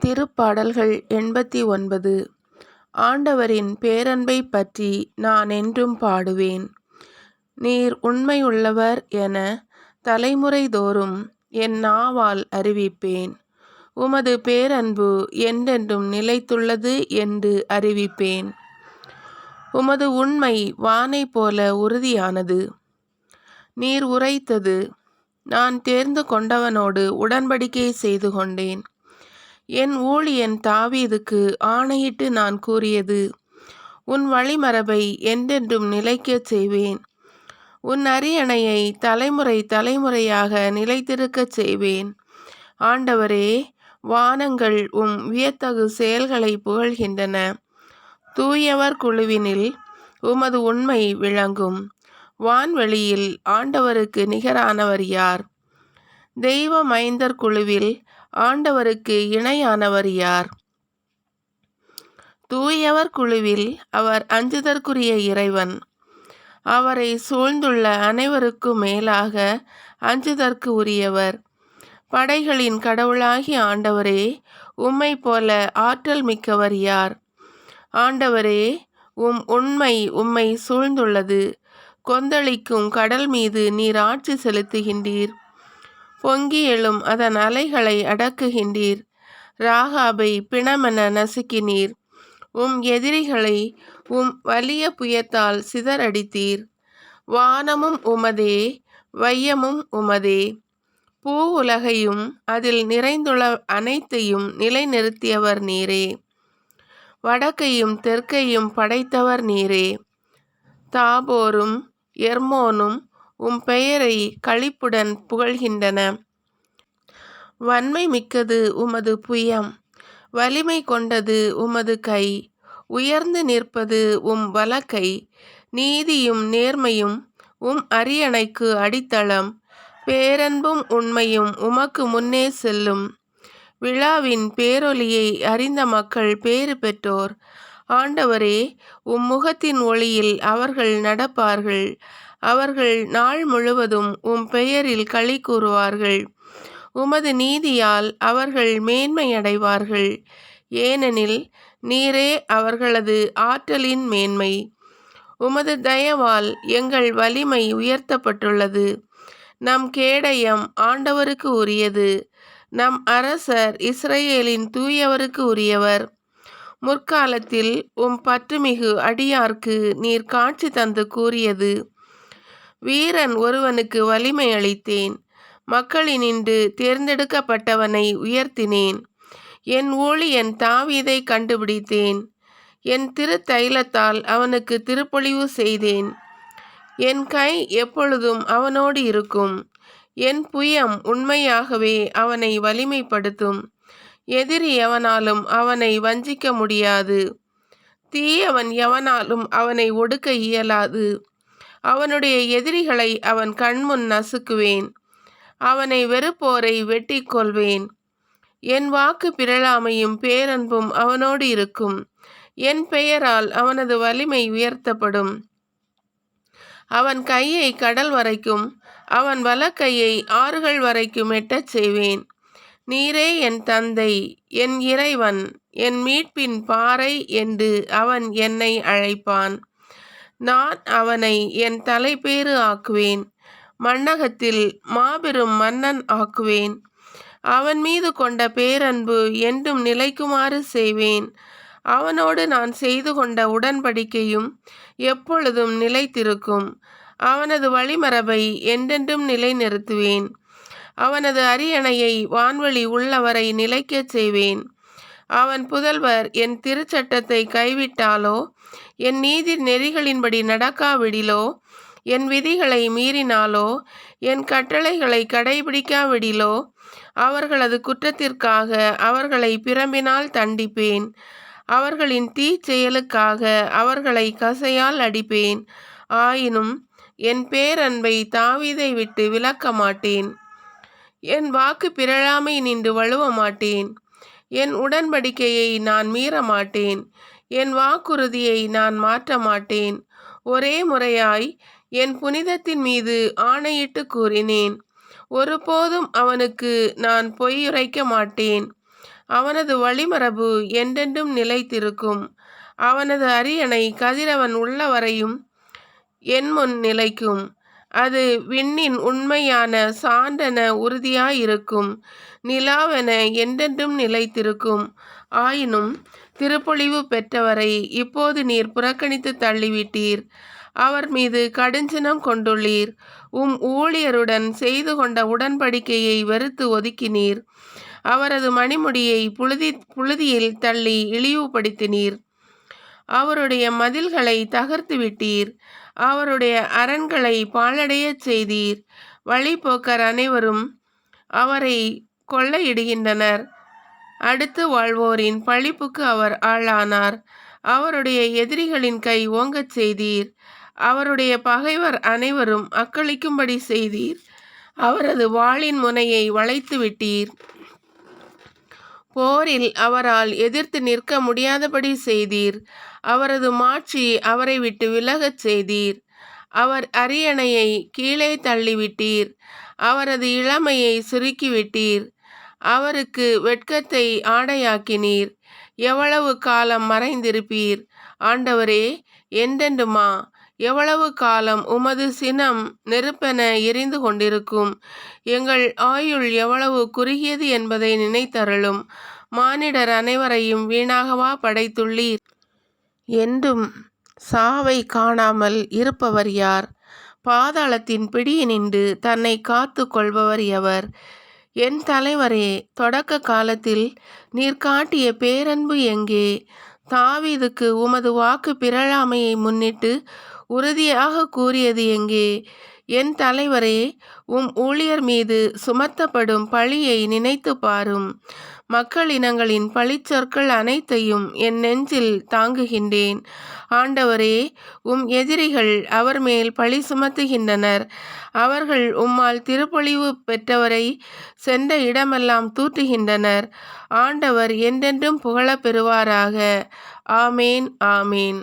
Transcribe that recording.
திருப்பாடல்கள் 89. ஆண்டவரின் பேரன்பைப் பற்றி நான் என்றும் பாடுவேன். நீர் உண்மையுள்ளவர் என தலைமுறை தோறும் என் நாவால் அறிவிப்பேன். உமது பேரன்பு என்றென்றும் நிலைத்துள்ளது என்று அறிவிப்பேன். உமது உண்மை வானைப் போல உறுதியானது. நீர் உரைத்தது, நான் தேர்ந்து கொண்டவனோடு உடன்படிக்கை செய்து கொண்டேன். என் ஊழியன் தாவீதுக்கு ஆணையிட்டு நான் கூறியது, உன் வழிமரபை என்றென்றும் நிலைக்கச் செய்வேன். உன் அரியணையை தலைமுறை தலைமுறையாக நிலைத்திருக்கச் செய்வேன். ஆண்டவரே, வானங்கள் உம் வியத்தகு செயல்களை புகழ்கின்றன. தூயவர் குழுவினில் உமது உண்மை விளங்கும். வான்வெளியில் ஆண்டவருக்கு நிகரானவர் யார்? தெய்வ மைந்தர் குழுவில் ஆண்டவருக்கு இணையானவர் யார்? தூயவர் குழுவில் அவர் அஞ்சுதற்குரிய இறைவன். அவரை சூழ்ந்துள்ள அனைவருக்கும் மேலாக அஞ்சுதற்கு உரியவர். படைகளின் கடவுளாகிய ஆண்டவரே, உம்மை போல ஆற்றல் மிக்கவர் யார்? ஆண்டவரே, உம் உண்மை உம்மை சூழ்ந்துள்ளது. கொந்தளிக்கும் கடல் மீது நீர் ஆட்சி செலுத்துகின்றீர். பொங்கி எழும் அதன் அலைகளை அடக்குகின்றீர். ராகாபை பிணமென நசுக்கினீர். உம் எதிரிகளை உம் வலிய புயத்தால் சிதறடித்தீர். வானமும் உமதே, வையமும் உமதே. பூ உலகையும் அதில் நிறைந்துள்ள அனைத்தையும் நிலைநிறுத்தியவர் நீரே. வடக்கையும் தெற்கையும் படைத்தவர் நீரே. தாபோரும் எர்மோனும் உம் பெயரை களிப்புடன் புகழ்கின்றன. வன்மை மிக்கது உமது புயம், வலிமை கொண்டது உமது கை. உயர்ந்து நிற்பது உம் வலக்கை. நீதியும் நேர்மையும் உம் அரியணைக்கு அடித்தளம். பேரன்பும் உண்மையும் உமக்கு முன்னே செல்லும். விழாவின் பேரொலியை அறிந்த மக்கள் பேறு பெற்றோர். ஆண்டவரே, உம் முகத்தின் ஒளியில் அவர்கள் நடப்பார்கள். அவர்கள் நாள் முழுவதும் உம் பெயரில் களி கூறுவார்கள். உமது நீதியால் அவர்கள் மேன்மையடைவார்கள். ஏனெனில் நீரே அவர்களது ஆற்றலின் மேன்மை. உமது தயவால் எங்கள் வலிமை உயர்த்தப்பட்டுள்ளது. நம் கேடயம் ஆண்டவருக்கு உரியது. நம் அரசர் இஸ்ரவேலின் தூயவருக்கு உரியவர். முற்காலத்தில் உம் பற்றுமிகு அடியார்க்கு நீர் காட்சி தந்து கூறியது, வீரன் ஒருவனுக்கு வலிமை அளித்தேன். மக்களினின்று தேர்ந்தெடுக்கப்பட்டவனை உயர்த்தினேன். என் ஊழியன் தாவீதை கண்டுபிடித்தேன். என் திருத்தைலத்தால் அவனுக்கு திருப்பொழிவு செய்தேன். என் கை எப்பொழுதும் அவனோடு இருக்கும். என் புயம் உண்மையாகவே அவனை வலிமைப்படுத்தும். எதிரி எவனாலும் அவனை வஞ்சிக்க முடியாது. தீயவன் எவனாலும் அவனை ஒடுக்க இயலாது. அவனுடைய எதிரிகளை அவன் கண்முன் நசுக்குவேன். அவனை வெறுப்போரை வெட்டி கொள்வேன். என் வாக்கு பிறழாமையும் பேரன்பும் அவனோடு இருக்கும். என் பெயரால் அவனது வலிமை உயர்த்தப்படும். அவன் கையை கடல் வரைக்கும், அவன் வலக்கையை ஆறுகள் வரைக்கும் எட்டச் செய்வேன். நீரே என் தந்தை, என் இறைவன், என் மீட்பின் பாறை என்று அவன் என்னை அழைப்பான். நான் அவனை என் தலைப்பேறு ஆக்குவேன். மண்ணகத்தில் மாபெரும் மன்னன் ஆக்குவேன். அவன் மீது கொண்ட பேரன்பு என்றும் நிலைக்குமாறு செய்வேன். அவனோடு நான் செய்து கொண்ட உடன்படிக்கையும் எப்பொழுதும் நிலைத்திருக்கும். அவனது வழிமரபை என்றென்றும் நிலைநிறுத்துவேன். அவனது அரியணையை வான்வெளி உள்ளவரை நிலைக்கச் செய்வேன். அவன் புதல்வர் என் திருச்சட்டத்தை கைவிட்டாலோ, என் நீதி நெறிகளின்படி நடக்காவிடிலோ, என் விதிகளை மீறினாலோ, என் கட்டளைகளை கடைபிடிக்காவிடிலோ, அவர்களது குற்றத்திற்காக அவர்களை பிரம்பினால் தண்டிப்பேன். அவர்களின் தீச்செயலுக்காக அவர்களை கசையால் அடிப்பேன். ஆயினும் என் பேரன்பை தாவீதை விட்டு விலக்க மாட்டேன். என் வாக்கு பிறழாமை நின்று வழுவ மாட்டேன். என் உடன்படிக்கையை நான் மீற மாட்டேன். என் வாக்குறுதியை நான் மாற்ற மாட்டேன். ஒரே முறையாய் என் புனிதத்தின் மீது ஆணையிட்டு கூறினேன். ஒருபோதும் அவனுக்கு நான் பொய்யுரைக்க மாட்டேன். அவனது வழிமரபு என்றென்றும் நிலைத்திருக்கும். அவனது அரியணை கதிரவன் உள்ளவரையும் என்முன் நிலைக்கும். அது விண்ணின் உண்மையான சான்றென உறுதியாயிருக்கும். நிலாவென என்றென்றும் நிலைத்திருக்கும். ஆயினும் திருப்பொழிவு பெற்றவரை இப்போது நீர் புறக்கணித்து தள்ளிவிட்டீர். அவர் மீது கடுஞ்சினம் கொண்டுள்ளீர். ஊழியருடன் செய்து கொண்ட உடன்படிக்கையை வெறுத்து ஒதுக்கினீர். அவரது மணிமுடியை புழுதியில் தள்ளி இழிவுபடுத்தினீர். அவருடைய மதில்களை தகர்த்து விட்டீர். அவருடைய அரண்களை பாழடையச் செய்தீர். வழிப்போக்கர் அனைவரும் அவரை கொள்ளையிடுகின்றனர். அடுத்து வாழ்வோரின் பழிப்புக்கு அவர் ஆளானார். அவருடைய எதிரிகளின் கை ஓங்கச் செய்தீர். அவருடைய பகைவர் அனைவரும் அக்களிக்கும்படி செய்தீர். அவரது வாளின் முனையை வளைத்து விட்டீர். போரில் அவரால் எதிர்த்து நிற்க முடியாதபடி செய்தீர். அவரது மாட்சி அவரை விட்டு விலகச் செய்தீர். அவர் அரியணையை கீழே தள்ளிவிட்டீர். அவரது இளமையை சுருக்கிவிட்டீர். அவருக்கு வெட்கத்தை ஆடையாக்கினீர். எவ்வளவு காலம் மறைந்திருப்பீர் ஆண்டவரே? என்றென்றுமா? எவ்வளவு காலம் உமது சினம் நெருப்பென எரிந்து கொண்டிருக்கும்? எங்கள் ஆயுள் எவ்வளவு குறுகியது என்பதை நினைத்தருளும். மானிடர் அனைவரையும் வீணாகவா படைத்துள்ளீர்? என்றும் சாவை காணாமல் இருப்பவர் யார்? பாதாளத்தின் பிடியினின்று தன்னை காத்து கொள்பவர் எவர்? என் தலைவரே, தொடக்க காலத்தில் நீர் காட்டிய பேரன்பு எங்கே? தாவீதுக்கு உமது வாக்கு பிறழாமையை முன்னிட்டு உறுதியாக கூறியது எங்கே? என் தலைவரே, ஊழியர் மீது சுமத்தப்படும் பழியை நினைத்து பாரும். மக்களினங்களின் பழிச்சொற்கள் அனைத்தையும் என் நெஞ்சில் தாங்குகின்றேன். ஆண்டவரே, எதிரிகள் அவர் மேல் பழி சுமத்துகின்றனர். அவர்கள் உம்மால் திருப்பொழிவு பெற்றவரை சென்ற இடமெல்லாம் தூற்றுகின்றனர். ஆண்டவர் என்றென்றும் புகழப் பெறுவாராக. ஆமேன், ஆமேன்.